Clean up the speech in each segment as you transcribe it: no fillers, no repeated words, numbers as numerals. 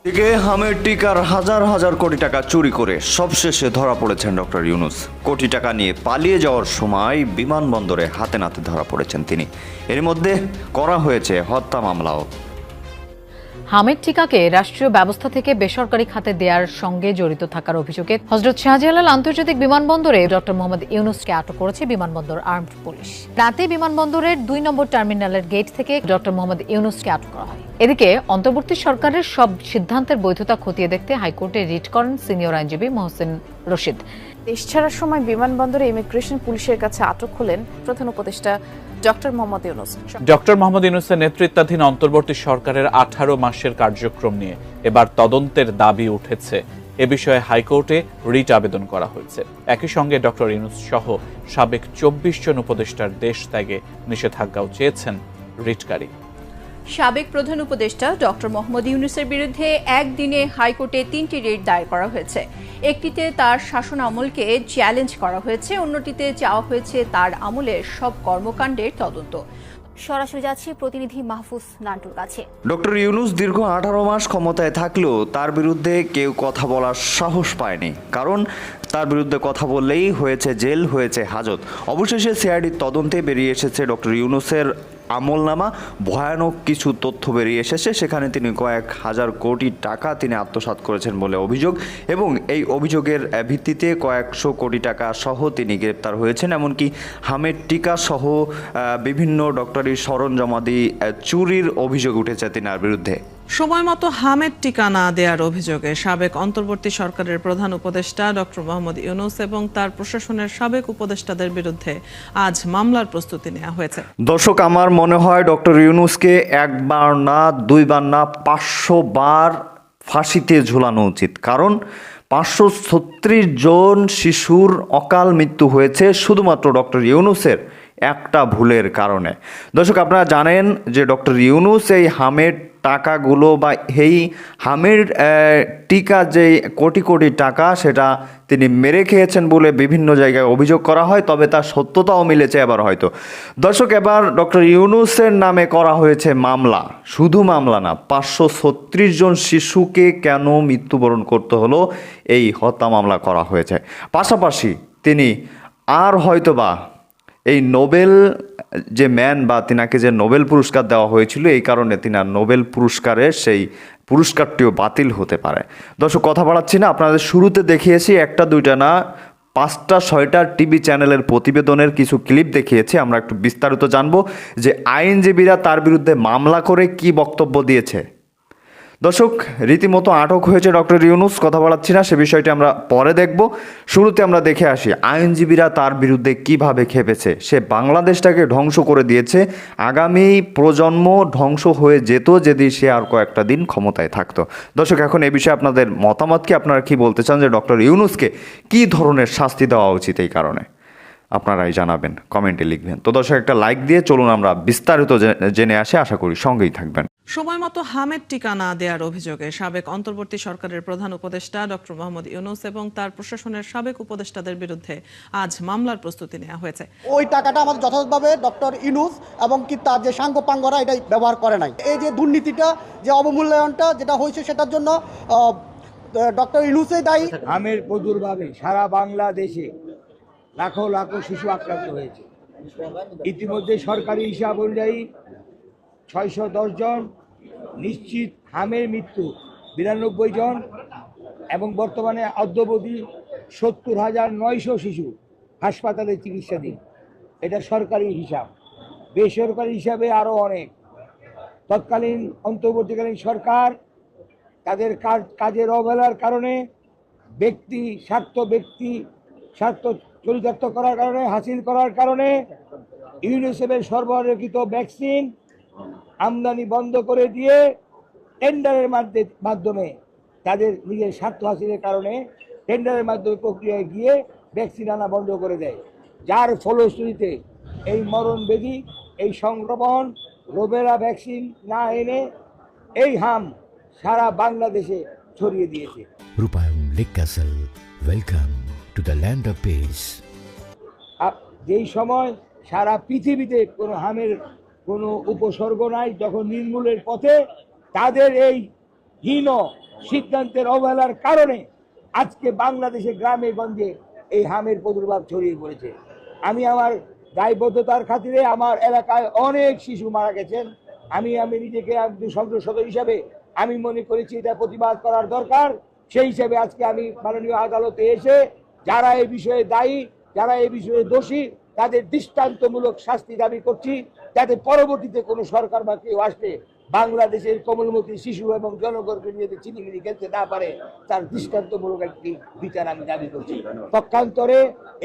এদিকে হামের টিকার হাজার হাজার কোটি টাকা চুরি করে সবশেষে ধরা পড়েছেন ডক্টর ইউনূস। কোটি টাকা নিয়ে পালিয়ে যাওয়ার সময় বিমানবন্দরে হাতে নাতে ধরা পড়েছেন তিনি। এর মধ্যে করা হয়েছে হত্যা মামলাও। হামের টিকাকে রাষ্ট্রীয় ব্যবস্থা থেকে বেসরকারি খাতে দেওয়ার সঙ্গে জড়িত থাকার অভিযোগে হযরত শাহজালাল আন্তর্জাতিক বিমানবন্দরে ডক্টর মোহাম্মদ ইউনূসকে আটক করেছে বিমানবন্দর আর্মড পুলিশ। রাতে বিমানবন্দরের ২ নম্বর টার্মিনালের গেট থেকে ডক্টর মোহাম্মদ ইউনূসকে আটক করা হয়। এদিকে অন্তর্বর্তী সরকারের সব সিদ্ধান্তের বৈধতা খতিয়ে দেখতে হাইকোর্টে রিট করেন সিনিয়র আইনজীবী মোহসেন রশিদ। দেশ ছাড়ার সময় বিমানবন্দরে ইমিগ্রেশন পুলিশের কাছে আটক হলেন প্রধান উপদেষ্টা ডক্টর মোহাম্মদ ইউনূস। ডক্টর মোহাম্মদ ইউনূসের নেতৃত্বাধীন অন্তর্বর্তী সরকারের ১৮ মাসের কার্যক্রম নিয়ে এবার তদন্তের দাবি উঠেছে। এ বিষয়ে হাইকোর্টে রিট আবেদন করা হয়েছে। একই সঙ্গে ডক্টর ইউনূস সহ সাবেক ২৪ জন উপদেষ্টার দেশ ত্যাগে নিষেধাজ্ঞাও চেয়েছেন রিটকারী। সাবেক প্রধান উপদেষ্টা ডক্টর মোহাম্মদ ইউনূসের বিরুদ্ধে একদিনে হাইকোর্টে ৩টি রিট দায়ের করা হয়েছে। একটিতে তার শাসন আমলকে চ্যালেঞ্জ করা হয়েছে, অন্যটিতে চাওয়া হয়েছে তার আমলের সব কর্মকাণ্ডের তদন্ত। সরাসরি যাচ্ছি প্রতিনিধি মাহফুজ নান্টুর কাছে। ডক্টর ইউনূস দীর্ঘ ১৮ মাস ক্ষমতায় থাকলেও তার বিরুদ্ধে কেউ কথা বলার সাহস পায়নি, কারণ তার বিরুদ্ধে কথা বললেই হয়েছে জেল, হয়েছে হাজত। অবশেষে সিআইডির তদন্তে বেরিয়ে এসেছে ডক্টর ইউনূসের আমলনামা। ভয়ানক কিছু তথ্য বেরিয়ে এসেছে, সেখানে তিনি কয়েক হাজার কোটি টাকা তিনি আত্মসাৎ করেছেন বলে অভিযোগ, এবং এই অভিযোগের ভিত্তিতে কয়েকশো কোটি টাকা সহ তিনি গ্রেপ্তার হয়েছেন। এমনকি হামের টিকা সহ বিভিন্ন ডক্টরি সরঞ্জামাদি চুরির অভিযোগ উঠেছে তিনার বিরুদ্ধে। সময় মতো হামের টিকা না দেওয়ার অভিযোগে সাবেক অন্তর্বর্তী সরকারের প্রধান উপদেষ্টা ডক্টর মোহাম্মদ ইউনূস এবং তার প্রশাসনের সাবেক উপদেষ্টাদের বিরুদ্ধে আজ মামলার প্রস্তুতি নেওয়া হয়েছে। দর্শক, আমার মনে হয় ডক্টর ইউনূসকে একবার না, দুইবার না, ৫০০ বার ফাঁসিতে ঝুলানো উচিত, কারণ ৫৩৬ জন শিশুর অকাল মৃত্যু হয়েছে শুধুমাত্র ডক্টর ইউনূসের একটা ভুলের কারণে। দর্শক, আপনারা জানেন যে ডক্টর ইউনূস এই হামের টাকাগুলো বা এই হামের টিকা যে কোটি কোটি টাকা, সেটা তিনি মেরে খেয়েছেন বলে বিভিন্ন জায়গায় অভিযোগ করা হয়, তবে তার সত্যতাও মিলেছে এবার হয়তো। দর্শক, এবার ডক্টর ইউনূসের নামে করা হয়েছে মামলা। শুধু মামলা না, ৫৩৬ জন শিশুকে কেন মৃত্যুবরণ করতে হলো, এই হত্যা মামলা করা হয়েছে। পাশাপাশি তিনি আর হয়তোবা এই নোবেল যে ম্যান বা তিনাকে যে নোবেল পুরস্কার দেওয়া হয়েছিল, এই কারণে তিনার নোবেল পুরস্কারের সেই পুরস্কারটিও বাতিল হতে পারে। দর্শক, কথা বাড়াচ্ছি না, আপনাদের শুরুতে দেখিয়েছি একটা দুইটা না, ৫টা ৬টা টিভি চ্যানেলের প্রতিবেদনের কিছু ক্লিপ দেখিয়েছি। আমরা একটু বিস্তারিত জানবো যে আইনজীবীরা তার বিরুদ্ধে মামলা করে কি বক্তব্য দিয়েছে। দর্শক, রীতিমতো আটক হয়েছে ডক্টর ইউনূস, কথা বলাচ্ছি না, সে বিষয়টি আমরা পরে দেখব। শুরুতে আমরা দেখে আসি আইনজীবীরা তার বিরুদ্ধে কিভাবে খেপেছে। সে বাংলাদেশটাকে ধ্বংস করে দিয়েছে, আগামী প্রজন্ম ধ্বংস হয়ে যেত যদি সে আর কয়েকটা দিন ক্ষমতায় থাকতো। দর্শক, এখন এই বিষয়ে আপনাদের মতামত কি? আপনারা কি বলতে চান যে ডক্টর ইউনূসকে কী ধরনের শাস্তি দেওয়া উচিত? এই কারণে আপনারাই জানাবেন, কমেন্টে লিখবেন। তো দর্শক, একটা লাইক দিয়ে চলুন আমরা বিস্তারিত জেনে আসি, আশা করি সঙ্গেই থাকবেন। সময় মতো হামের টিকা না দেওয়ার অভিযোগে সাবেক অন্তর্বর্তী সরকারের প্রধান উপদেষ্টা ডক্টর মোহাম্মদ ইউনূস এবং তার প্রশাসনের সাবেক উপদেষ্টাদের বিরুদ্ধে আজ মামলার প্রস্তুতি নেওয়া হয়েছে। ওই টাকাটা আমাদের যথাযথভাবে ডক্টর ইউনূস এবং কি তার যে সাঙ্গপাঙ্গরা এটা ব্যবহার করে নাই। এই যে দুর্নীতিটা, যে অবমূল্যায়নটা যেটা হয়েছে, সেটার জন্য ডক্টর ইউনূসই দায়ী। হামের প্রাদুর্ভাবে সারা বাংলাদেশে লাখো লাখো শিশু আক্রান্ত হয়েছে। ইতিমধ্যে সরকারি হিসাব অনুযায়ী ৬১০ জন নিশ্চিত হামের মৃত্যু ৯২ জন, এবং বর্তমানে অদ্যাবধি ৭০,৯০০ শিশু হাসপাতালে চিকিৎসাধীন। এটা সরকারি হিসাব। বেসরকারি হিসাবে আরও অনেক। তৎকালীন অন্তর্বর্তীকালীন সরকার তাদের কাজের অবহেলার কারণে, ব্যক্তি স্বার্থ চরিতার্থ করার কারণে, হাসিল করার কারণে ইউনিসেফের সরবরাহকৃত ভ্যাকসিন আমদানি বন্ধ করে দিয়ে টেন্ডারের মাধ্যমে তাদের নিজের স্বার্থ হাসিলের কারণে টেন্ডারের মাধ্যমে প্রক্রিয়ায় গিয়ে ভ্যাকসিন আনা বন্ধ করে দেয়, যার ফলশ্রুতিতে এই মরণব্যাধি, এই সংক্রমণ, রোবেরা ভ্যাকসিন না এনে এই হাম সারা বাংলাদেশে ছড়িয়ে দিয়েছে। রূপায়ণ lake castle, welcome to the land of piece. যেই সময় সারা পৃথিবীতে কোনো হামের কোনো উপসর্গ নাই, যখন নির্মূলের পথে তাদের এই হীন সিদ্ধান্তের অবহেলার কারণে আজকে বাংলাদেশে গ্রামে গঞ্জে এই হামের প্রাদুর্ভাব ছড়িয়ে পড়েছে। আমি আমার দায়বদ্ধতার খাতিরে আমার এলাকায় অনেক শিশু মারা গেছেন। আমি নিজেকে একজন সংসদ সদস্য হিসাবে আমি মনে করেছি এটা প্রতিবাদ করার দরকার। সেই হিসেবে আজকে আমি মাননীয় আদালতে এসে যারা এই বিষয়ে দায়ী, যারা এই বিষয়ে দোষী, তাদের দৃষ্টান্তমূলক শাস্তি দাবি করছি, যাতে পরবর্তীতে কোনো সরকার বা কেউ আসলে বাংলাদেশের কোমলমতি শিশু এবং জনগণকে নিয়ে চিনিমিনি খেলতে না পারে, তার দৃষ্টান্তমূলক একটি বিচার আমি দাবি করছি। পক্ষান্তরে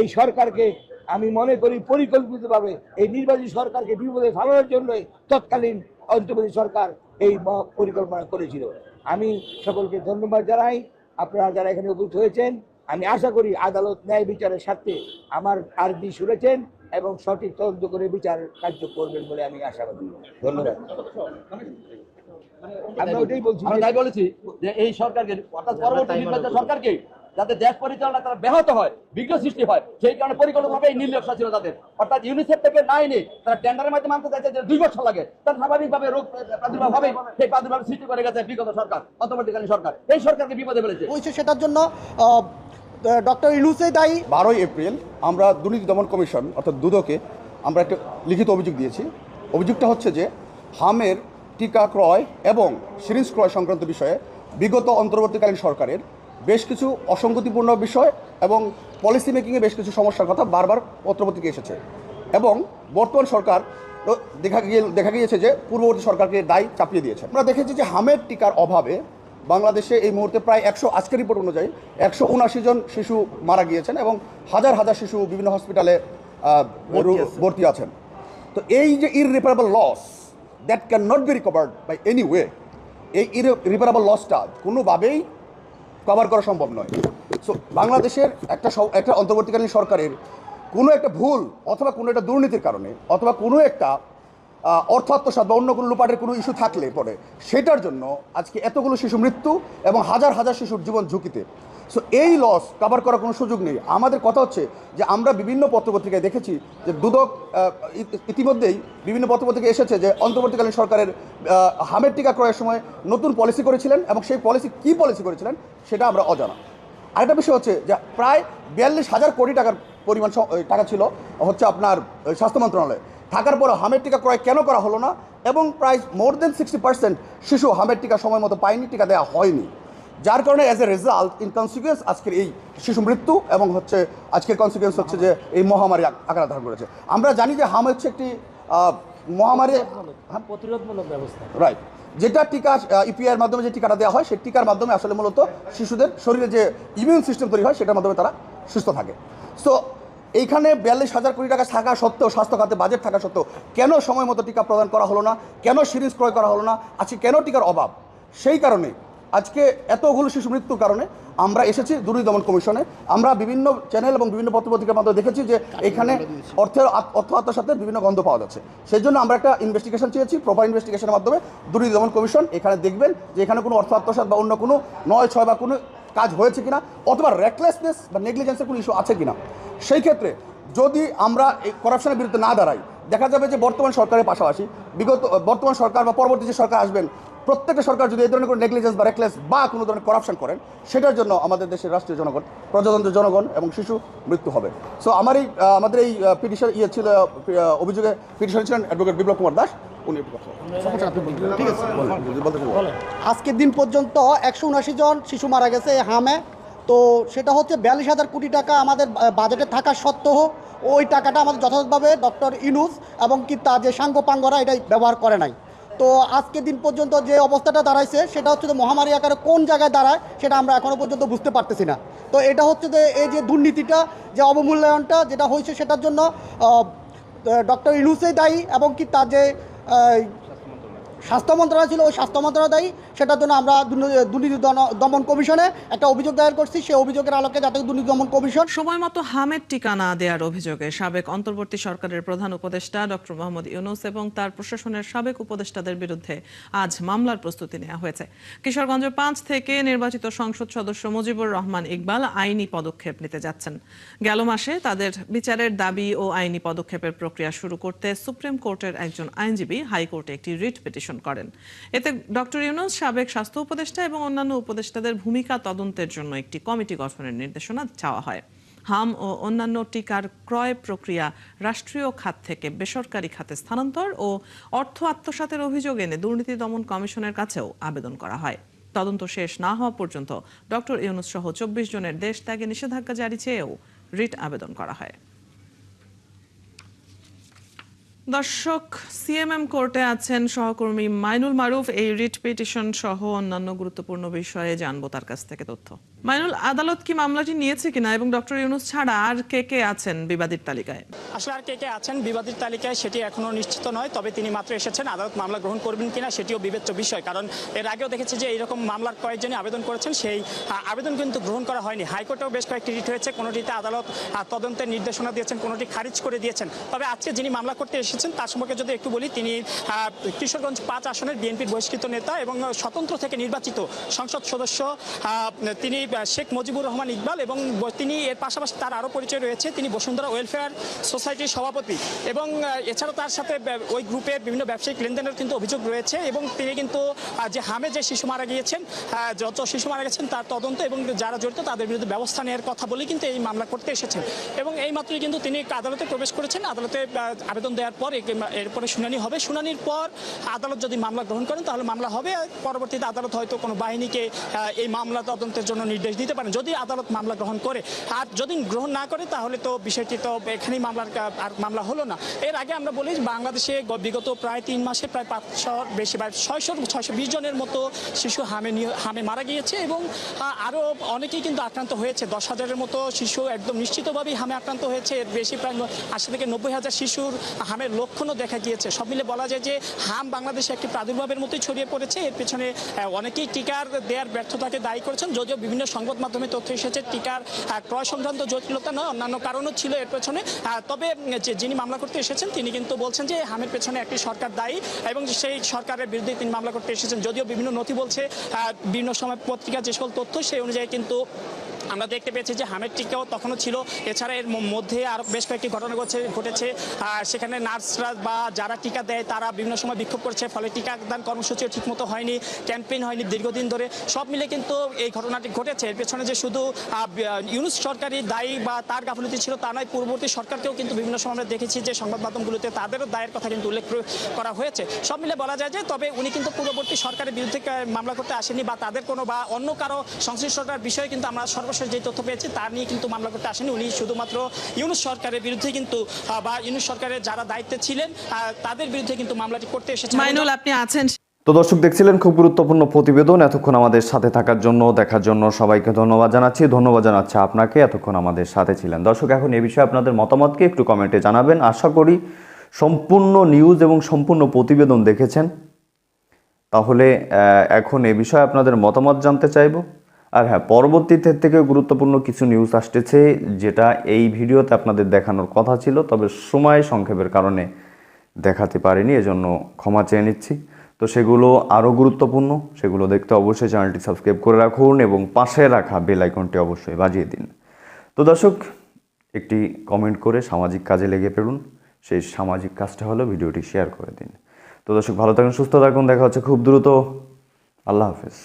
এই সরকারকে আমি মনে করি পরিকল্পিতভাবে এই নির্বাচনী সরকারকে বিপদে ফেলানোর জন্য তৎকালীন অন্তর্বর্তী সরকার এই পরিকল্পনা করেছিল। আমি সকলকে ধন্যবাদ জানাই, আপনারা যারা এখানে উপস্থিত হয়েছেন। আমি আশা করি আদালত ন্যায় বিচারের স্বার্থে আমার আর্জি শুনেছেন এবং সঠিক তদন্ত করে বিচার কার্য করবেন বলে আমি আশাবাদী। ধন্যবাদ। আমরা ওইটাই বলছি, আমরা তাই বলেছি যে এই সরকারকে অর্থাৎ পরবর্তী নির্বাচন সরকারকে যাতে দেশ পরিচালনা তারা ব্যাহত হয়, বিঘ্ন সৃষ্টি হয়, সেই কারণে পরিকল্পনাভাবে এই নির্লক্ষ্য ছিল তাদের। অর্থাৎ ইউনিসেফ থেকে না এনে তারা টেন্ডারের মাধ্যমে আনতে চাইছে যে 2 বছর লাগে, তার স্বাভাবিকভাবে রোগ প্রাদুর্ভাব হবে। সেই প্রাদুর্ভাব সৃষ্টি করে গেছে বিগত সরকার, অন্তর্বর্তীকালীন সরকার। এই সরকারকে বিপদে ফেলেছে। সেটার জন্য ডক্টর ইউনূসই দায়ী। 12 এপ্রিল আমরা দুর্নীতি দমন কমিশন অর্থাৎ দুদকে আমরা একটা লিখিত অভিযোগ দিয়েছি। অভিযোগটা হচ্ছে যে হামের টিকা ক্রয় এবং সিরিঞ্জ ক্রয় সংক্রান্ত বিষয়ে বিগত অন্তর্বর্তীকালীন সরকারের বেশ কিছু অসঙ্গতিপূর্ণ বিষয় এবং পলিসি মেকিংয়ে বেশ কিছু সমস্যার কথা বারবার পত্রপত্রিকা এসেছে এবং বর্তমান সরকার দেখা গিয়েছে যে পূর্ববর্তী সরকারকে দায় চাপিয়ে দিয়েছে। আমরা দেখেছি যে হামের টিকার অভাবে বাংলাদেশে এই মুহূর্তে প্রায় আজকের রিপোর্ট অনুযায়ী 179 জন শিশু মারা গিয়েছেন এবং হাজার হাজার শিশু বিভিন্ন হসপিটালে ভর্তি আছেন। তো এই যে irreparable loss that can not be recovered by any way, এই ইররিপারেবল লসটা কোনোভাবেই কভার করা সম্ভব নয়। সো বাংলাদেশের একটা অন্তর্বর্তীকালীন সরকারের কোনো একটা ভুল অথবা কোনো একটা দুর্নীতির কারণে অথবা কোনো একটা অর্থ আত্মসাৎ বা অন্য কোনো লুপাটের কোনো ইস্যু থাকলে পরে সেটার জন্য আজকে এতগুলো শিশু মৃত্যু এবং হাজার হাজার শিশুর জীবন ঝুঁকিতে। সো এই লস কভার করার কোনো সুযোগ নেই। আমাদের কথা হচ্ছে যে আমরা বিভিন্ন পত্রপত্রিকায় দেখেছি যে দুদক ইতিমধ্যেই বিভিন্ন পত্রপত্রিকায় এসেছে যে অন্তর্বর্তীকালীন সরকারের হামের টিকা ক্রয়ের সময় নতুন পলিসি করেছিলেন এবং সেই কী পলিসি করেছিলেন সেটা আমরা অজানা। আরেকটা বিষয় হচ্ছে যে প্রায় 42,000 কোটি টাকার পরিমাণ টাকা ছিল হচ্ছে আপনার স্বাস্থ্য মন্ত্রণালয়ে, থাকার পর হামের টিকা ক্রয় কেন করা হলো না এবং প্রায় মোর দেন 60% শিশু হামের টিকা সময় মতো পায়নি, টিকা দেওয়া হয়নি, যার কারণে as a result in consequence আজকের এই শিশু মৃত্যু এবং হচ্ছে আজকের কনসিকুয়েন্স হচ্ছে যে এই মহামারী আকার ধারণ করেছে। আমরা জানি যে হাম হচ্ছে একটি মহামারী প্রতিরোধমূলক ব্যবস্থা, রাইট, যেটা টিকা ইপিআইয়ের মাধ্যমে যে টিকাটা দেওয়া হয় সেই টিকার মাধ্যমে আসলে মূলত শিশুদের শরীরে যে ইমিউন সিস্টেম তৈরি হয় সেটার মাধ্যমে তারা সুস্থ থাকে। সো এইখানে 42,000 কোটি টাকা থাকা সত্ত্বেও, স্বাস্থ্য খাতে বাজেট থাকা সত্ত্বেও কেন সময় মতো টিকা প্রদান করা হলো না, কেন সিরিঞ্জ ক্রয় করা হলো না, আজকে কেন টিকার অভাব? সেই কারণে আজকে এতগুলো শিশু মৃত্যুর কারণে আমরা এসেছি দুর্নীতি দমন কমিশনে। আমরা বিভিন্ন চ্যানেল এবং বিভিন্ন পত্রপত্রিকার মাধ্যমে দেখেছি যে এখানে অর্থ আত্মসাতের বিভিন্ন গন্ধ পাওয়া যাচ্ছে। সেই জন্য আমরা একটা ইনভেস্টিগেশন চেয়েছি, প্রপার ইনভেস্টিগেশনের মাধ্যমে দুর্নীতি দমন কমিশন এখানে দেখবেন যে এখানে কোনো অর্থ আত্মসাৎ বা অন্য কোনো 9-6 বা কোনো কাজ হয়েছে কিনা অথবা রেকলেসনেস বা নেগলিজেন্সের কোনো ইস্যু আছে কিনা। সেই ক্ষেত্রে যদি আমরা এই করাপশনের বিরুদ্ধে না দাঁড়াই, দেখা যাবে যে বর্তমান সরকারের পাশাপাশি বর্তমান সরকার বা পরবর্তী যে সরকার আসবেন, প্রত্যেকটা সরকার যদি এই ধরনের কোনো নেগলিজেন্স বা রেকলেস বা কোনো ধরনের করাপশন করেন, সেটার জন্য আমাদের দেশের রাষ্ট্রীয় জনগণ, প্রজাতন্ত্রের জনগণ এবং শিশু মৃত্যু হবে। সো আমাদের এই পিটিশন ছিল অভিযোগে পিটিশন ছিলেন অ্যাডভোকেট বিপ্লব কুমার দাস। উনি ঠিক আছে, আজকের দিন পর্যন্ত 179 জন শিশু মারা গেছে এই হামে। তো সেটা হচ্ছে 42,000 কোটি টাকা আমাদের বাজেটে থাকা সত্ত্বেও ওই টাকাটা আমাদের যথাযথভাবে ডক্টর ইউনূস এবং কি তার যে সাঙ্গপাঙ্গরা এটা ব্যবহার করে নাই। তো আজকের দিন পর্যন্ত যে অবস্থাটা দাঁড়াইছে সেটা হচ্ছে যে মহামারী আকারে কোন জায়গায় দাঁড়ায় সেটা আমরা এখনও পর্যন্ত বুঝতে পারতেছি না। তো এটা হচ্ছে যে এই যে দুর্নীতিটা, যে অবমূল্যায়নটা যেটা হয়েছে সেটার জন্য ডক্টর ইউনূসই দায়ী এবং কি তার যে স্বাস্থ্য মন্ত্রণালয় ছিল ওই স্বাস্থ্য মন্ত্রণালয় দায়ী। সেটার জন্য আমরা দুর্নীতি দমন কমিশনে একটা অভিযোগ দায়ের করছি। সেই অভিযোগের আলোকে জাতীয় দুর্নীতি দমন কমিশন সময় মতো হামের টিকা না দেওয়ার অভিযোগে সাবেক অন্তর্বর্তী সরকারের প্রধান উপদেষ্টা ডক্টর মোহাম্মদ ইউনূস এবং তার প্রশাসনের সাবেক উপদেষ্টাদের বিরুদ্ধে আজ মামলার প্রস্তুতি নেওয়া হয়েছে। কিশোরগঞ্জ 5 থেকে নির্বাচিত সংসদ সদস্য মুজিবুর রহমান ইকবাল আইনি পদক্ষেপ নিতে যাচ্ছেন। গেল মাসে তাদের বিচারের দাবি ও আইনি পদক্ষেপের প্রক্রিয়া শুরু করতে সুপ্রিম কোর্টের একজন আইনজীবী হাইকোর্টে একটি রিট পিটিশন করেন। এতে ডক্টর ইউনূস সাবেক স্বাস্থ্য উপদেষ্টা এবং অন্যান্য উপদেষ্টাদের ভূমিকা তদন্তের জন্য একটি কমিটি গঠনের নির্দেশনা চাওয়া হয়। হাম ও অন্যান্য টিকার ক্রয় প্রক্রিয়া রাষ্ট্রীয় খাত থেকে বেসরকারি খাতে স্থানান্তর ও অর্থ আত্মসাতের অভিযোগ এনে দুর্নীতি দমন কমিশনের কাছেও আবেদন করা হয়। তদন্ত শেষ না হওয়া পর্যন্ত ডক্টর ইউনূস সহ 24 জনের দেশ ত্যাগে নিষেধাজ্ঞা জারি চেয়েও রিট আবেদন করা হয়। দর্শক, সিএমএম কোর্টে আছেন সহকর্মী মাইনুল মারুফ। এই রিট পিটিশন সহ অন্যান্য গুরুত্বপূর্ণ বিষয়ে জানবো তার কাছ থেকে তথ্য। মাইনুল, আদালত কি মামলাটি নিয়েছে কিনা এবং ডক্টর ইউনূস ছাড়া আর কে কে আছেন বিবাদীর তালিকায়? আসলে আর কে কে আছেন বিবাদীর তালিকায় সেটি এখনো নিশ্চিত নয়, তবে তিনি মাত্র এসেছেন। আদালত মামলা গ্রহণ করবেন কিনা সেটিও বিবেচ্য বিষয়, কারণ এর আগেও দেখেছি যে এইরকম মামলার কয়েকজনই আবেদন করেছেন, সেই আবেদন কিন্তু গ্রহণ করা হয়নি। হাইকোর্টেও বেশ কয়েকটি রিট হয়েছে, কোনোটিতে আদালত তদন্তের নির্দেশনা দিয়েছেন, কোনোটি খারিজ করে দিয়েছেন। তবে আজকে যিনি মামলা করতে এসেছেন তার সম্পর্কে যদি একটু বলি, তিনি কিশোরগঞ্জ 5 আসনের বিএনপির বহিষ্কৃত নেতা এবং স্বতন্ত্র থেকে নির্বাচিত সংসদ সদস্য। তিনি শেখ মুজিবুর রহমান ইকবাল এবং তিনি এর পাশাপাশি তার আরও পরিচয় রয়েছে, তিনি বসুন্ধরা ওয়েলফেয়ার সোসাইটির সভাপতি এবং এছাড়াও তার সাথে ওই গ্রুপের বিভিন্ন ব্যবসায়িক লেনদেনের কিন্তু অভিযোগ রয়েছে। এবং তিনি কিন্তু যে হামে যে শিশু মারা গিয়েছেন, যত শিশু মারা গেছেন তার তদন্ত এবং যারা জড়িত তাদের বিরুদ্ধে ব্যবস্থা নেওয়ার কথা বলেই কিন্তু এই মামলা করতে এসেছেন। এবং এই মাত্রই কিন্তু তিনি আদালতে প্রবেশ করেছেন। আদালতে আবেদন দেওয়ার পর এরপরে শুনানি হবে। শুনানির পর আদালত যদি মামলা গ্রহণ করেন তাহলে মামলা হবে। পরবর্তীতে আদালত হয়তো কোনো বাহিনীকে এই মামলা তদন্তের জন্য নির্দেশ দিতে পারেন যদি আদালত মামলা গ্রহণ করে। আর যদি গ্রহণ না করে তাহলে তো বিষয়টি তো এখানেই মামলা হলো না। এর আগে আমরা বলি বাংলাদেশে বিগত প্রায় 3 মাসে প্রায় 500 বেশি, প্রায় 620 জনের মতো শিশু হামে মারা গিয়েছে এবং আরও অনেকেই কিন্তু আক্রান্ত হয়েছে। 10,000-এর মতো শিশু একদম নিশ্চিতভাবেই হামে আক্রান্ত হয়েছে। এর বেশি প্রায় 80 থেকে 90,000 শিশুর হামের লক্ষণও দেখা গিয়েছে। সব মিলে বলা যায় যে হাম বাংলাদেশে একটি প্রাদুর্ভাবের মতোই ছড়িয়ে পড়েছে। এর পেছনে অনেকেই টিকার দেওয়ার ব্যর্থতাকে দায়ী করেছেন, যদিও বিভিন্ন সংবাদ মাধ্যমে তথ্য এসেছে টিকার ক্রয় সংক্রান্ত জটিলতা নয়, অন্যান্য কারণও ছিল এর পেছনে। তবে যিনি মামলা করতে এসেছেন তিনি কিন্তু বলছেন যে হামের পেছনে একটি সরকার দায়ী এবং সেই সরকারের বিরুদ্ধে তিনি মামলা করতে এসেছেন। যদিও বিভিন্ন নথি বলছে, বিভিন্ন সময় পত্রিকা যে সকল তথ্য সেই অনুযায়ী কিন্তু আমরা দেখতে পেয়েছি যে হামের টিকাও তখনও ছিল। এছাড়া এর মধ্যে আরও বেশ কয়েকটি ঘটনা ঘটেছে। সেখানে নার্সরা বা যারা টিকা দেয় তারা বিভিন্ন সময় বিক্ষোভ করছে, ফলে টিকাদান কর্মসূচিও ঠিকমতো হয়নি, ক্যাম্পেইন হয়নি দীর্ঘদিন ধরে। সব মিলে কিন্তু এই ঘটনাটি ঘটেছে। এর পেছনে যে শুধু ইউনূস সরকারই দায়ী বা তার গাফিলতি ছিল তা নয়, পূর্ববর্তী সরকারকেও কিন্তু বিভিন্ন সময় আমরা দেখেছি যে সংবাদ মাধ্যমগুলোতে তাদেরও দায়ের কথা কিন্তু উল্লেখ করা হয়েছে। সব মিলে বলা যায় যে তবে উনি কিন্তু পূর্ববর্তী সরকারের বিরুদ্ধে মামলা করতে আসেনি বা তাদের কোনো বা অন্য কারো সংশ্লিষ্টতার বিষয়ে কিন্তু আমরা সর্বশেষ যে তথ্য পেয়েছি তার নিয়ে কিন্তু মামলা করতে আসেনি। উনি শুধুমাত্র ইউনূস সরকারের বিরুদ্ধে কিন্তু বা ইউনূস সরকারের যারা দায়িত্বে ছিলেন তাদের বিরুদ্ধে কিন্তু মামলাটি করতে এসেছেন। মাইনুল, আপনি আছেন। তো দর্শক, দেখছিলেন খুব গুরুত্বপূর্ণ প্রতিবেদন। এতক্ষণ আমাদের সাথে থাকার জন্য, দেখার জন্য সবাইকে ধন্যবাদ জানাচ্ছি। ধন্যবাদ জানাচ্ছি আপনাকে, এতক্ষণ আমাদের সাথে ছিলেন। দর্শক, এখন এই বিষয়ে আপনাদের মতামতকে একটু কমেন্টে জানাবেন। আশা করি সম্পূর্ণ নিউজ এবং সম্পূর্ণ প্রতিবেদন দেখেছেন। তাহলে এখন এই বিষয়ে আপনাদের মতামত জানতে চাইব। আর হ্যাঁ, পরবর্তীতে থেকে গুরুত্বপূর্ণ কিছু নিউজ আসতেছে যেটা এই ভিডিওতে আপনাদের দেখানোর কথা ছিল, তবে সময় সংক্ষেপের কারণে দেখাতে পারিনি, এজন্য ক্ষমা চেয়ে নিচ্ছি। তো সেগুলো আরও গুরুত্বপূর্ণ, সেগুলো দেখতে অবশ্যই চ্যানেলটি সাবস্ক্রাইব করে রাখুন এবং পাশে রাখা বেল আইকনটি অবশ্যই বাজিয়ে দিন। তো দর্শক, একটি কমেন্ট করে সামাজিক কাজে লেগে পড়ুন। সেই সামাজিক কাজটা হলো ভিডিওটি শেয়ার করে দিন। তো দর্শক, ভালো থাকুন, সুস্থ থাকুন, দেখা হচ্ছে খুব দ্রুত। আল্লাহ হাফেজ।